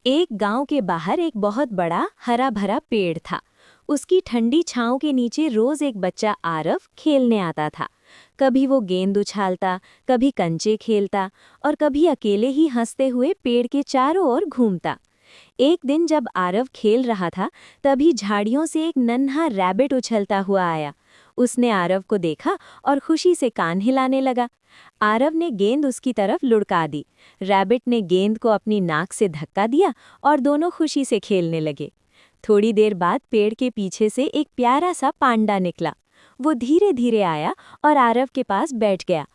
एक गांव के बाहर एक बहुत बड़ा हरा भरा पेड़ था। उसकी ठंडी छांव के नीचे रोज एक बच्चा आरव खेलने आता था। कभी वो गेंद उछालता, कभी कंचे खेलता और कभी अकेले ही हंसते हुए पेड़ के चारों ओर घूमता। एक दिन जब आरव खेल रहा था, तभी झाड़ियों से एक नन्हा रैबिट उछलता हुआ आया। उसने आरव को देखा और खुशी से कान हिलाने लगा। आरव ने गेंद उसकी तरफ लुढ़का दी। रैबिट ने गेंद को अपनी नाक से धक्का दिया और दोनों खुशी से खेलने लगे। थोड़ी देर बाद पेड़ के पीछे से एक प्यारा सा पांडा निकला। वो धीरे धीरे आया और आरव के पास बैठ गया।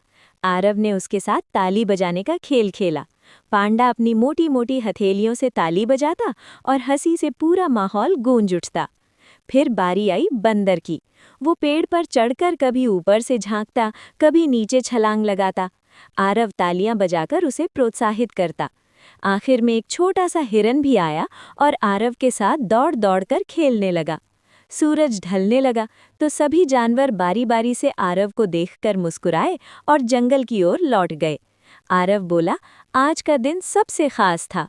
आरव ने उसके साथ ताली बजाने का खेल खेला। पांडा अपनी मोटी मोटी हथेलियों से ताली बजाता और हंसी से पूरा माहौल गूंज उठता। फिर बारी आई बंदर की। वो पेड़ पर चढ़कर कभी ऊपर से झांकता, कभी नीचे छलांग लगाता। आरव तालियां बजाकर उसे प्रोत्साहित करता। आखिर में एक छोटा सा हिरन भी आया और आरव के साथ दौड़ दौड़ कर खेलने लगा। सूरज ढलने लगा तो सभी जानवर बारी बारी से आरव को देखकर मुस्कुराए और जंगल की ओर लौट गए। आरव बोला, आज का दिन सबसे खास था।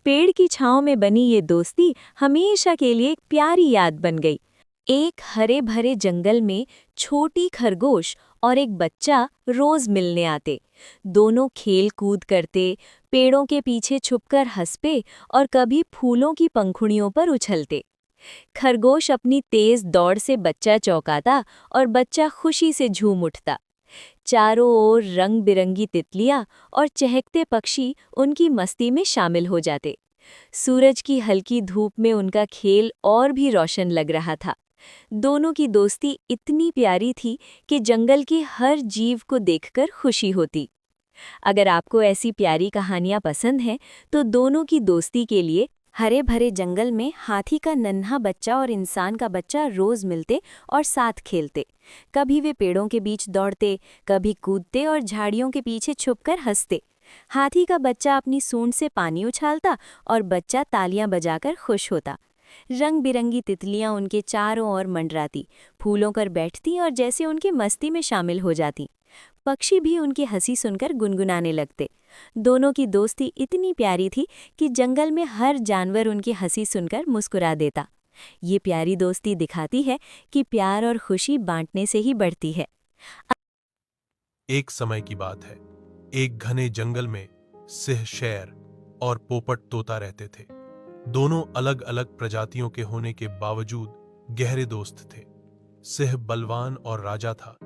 पेड़ की छांव में बनी ये दोस्ती हमेशा के लिए एक प्यारी याद बन गई। एक हरे भरे जंगल में छोटी खरगोश और एक बच्चा रोज मिलने आते। दोनों खेल कूद करते, पेड़ों के पीछे छुपकर हंसते और कभी फूलों की पंखुड़ियों पर उछलते। खरगोश अपनी तेज दौड़ से बच्चा चौंकाता और बच्चा खुशी से झूम उठता। चारों ओर रंग बिरंगी तितलियां और चहकते पक्षी उनकी मस्ती में शामिल हो जाते। सूरज की हल्की धूप में उनका खेल और भी रोशन लग रहा था। दोनों की दोस्ती इतनी प्यारी थी कि जंगल के हर जीव को देखकर खुशी होती। अगर आपको ऐसी प्यारी कहानियां पसंद हैं, तो दोनों की दोस्ती के लिए हरे भरे जंगल में हाथी का नन्हा बच्चा और इंसान का बच्चा रोज मिलते और साथ खेलते। कभी वे पेड़ों के बीच दौड़ते, कभी कूदते और झाड़ियों के पीछे छुपकर हंसते। हाथी का बच्चा अपनी सूंड से पानी उछालता और बच्चा तालियां बजाकर खुश होता। रंग बिरंगी तितलियां उनके चारों ओर मंडराती, फूलों पर बैठती और जैसे उनकी मस्ती में शामिल हो जाती। पक्षी भी उनकी हंसी सुनकर गुनगुनाने लगते। दोनों की दोस्ती इतनी प्यारी थी कि जंगल में हर जानवर उनकी हंसी सुनकर मुस्कुरा देता। ये प्यारी दोस्ती दिखाती है कि प्यार और खुशी बांटने से ही बढ़ती है। एक समय की बात है। एक घने जंगल में सिंह शेर और पोपट तोता रहते थे। दोनों अलग अलग प्रजातियों के होने के बावजूद गहरे दोस्त थे। सिंह बलवान और राजा था,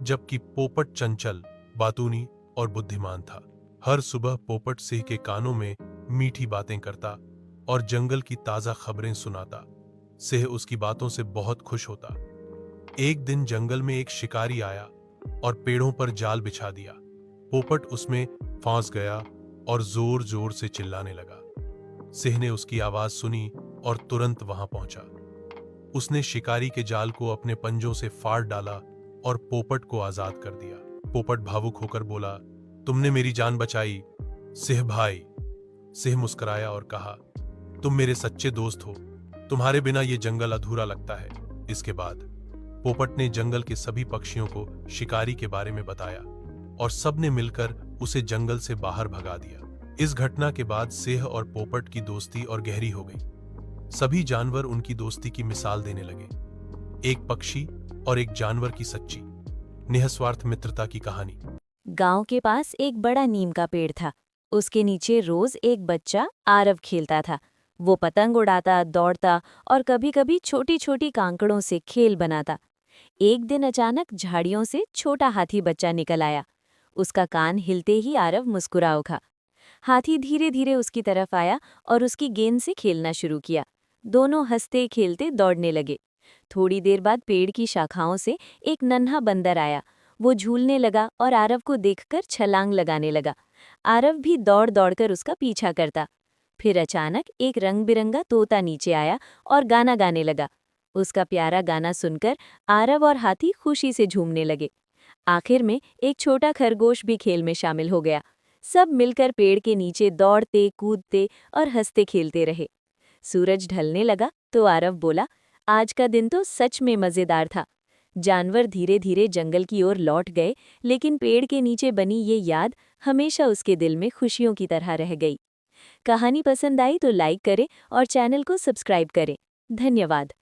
जबकि पोपट चंचल, बातूनी और बुद्धिमान था। हर सुबह पोपट सिंह के कानों में मीठी बातें करता और जंगल की ताजा खबरें सुनाता। सिंह उसकी बातों से बहुत खुश होता। एक दिन जंगल में एक शिकारी आया और पेड़ों पर जाल बिछा दिया। पोपट उसमें फंस गया और जोर जोर से चिल्लाने लगा। सिंह ने उसकी आवाज सुनी और तुरंत वहां पहुंचा। उसने शिकारी के जाल को अपने पंजों से फाड़ डाला और पोपट को आजाद कर दिया। पोपट भावुक होकर बोला, तुमने मेरी जान बचाई, सिंह भाई। सिंह मुस्कुराया और कहा, तुम मेरे सच्चे दोस्त हो। तुम्हारे बिना ये जंगल अधूरा लगता है। इसके बाद पोपट ने जंगल के सभी पक्षियों को शिकारी के बारे में बताया और सबने मिलकर उसे जंगल से बाहर भगा दिया। इस घटना के बाद सिंह और पोपट की दोस्ती और गहरी हो गई। सभी जानवर उनकी दोस्ती की मिसाल देने लगे। एक पक्षी और एक जानवर की सच्ची, निस्वार्थ मित्रता की कहानी। गांव के पास एक बड़ा नीम का पेड़ था। उसके नीचे रोज एक बच्चा आरव खेलता था। वो पतंग उड़ाता, दौड़ता और कभी-कभी छोटी-छोटी कांकड़ों से खेल बनाता। एक दिन अचानक झाड़ियों से छोटा हाथी बच्चा निकल आया। उसका कान हिलते ही आरव मुस्कुरा उठा। हाथी धीरे धीरे उसकी तरफ आया और उसकी गेंद से खेलना शुरू किया। दोनों हंसते खेलते दौड़ने लगे। थोड़ी देर बाद पेड़ की शाखाओं से एक नन्हा बंदर आया। वो झूलने लगा और आरव को देखकर छलांग लगाने लगा। आरव भी दौड़ दौड़कर उसका पीछा करता। फिर अचानक एक रंग बिरंगा तोता नीचे आया और गाना गाने लगा। उसका प्यारा गाना सुनकर आरव और हाथी खुशी से झूमने लगे। आखिर में एक छोटा खरगोश भी खेल में शामिल हो गया। सब मिलकर पेड़ के नीचे दौड़ते, कूदते और हंसते खेलते रहे। सूरज ढलने लगा तो आरव बोला, आज का दिन तो सच में मजेदार था। जानवर धीरे धीरे जंगल की ओर लौट गए, लेकिन पेड़ के नीचे बनी ये याद हमेशा उसके दिल में खुशियों की तरह रह गई। कहानी पसंद आई तो लाइक करें और चैनल को सब्सक्राइब करें। धन्यवाद।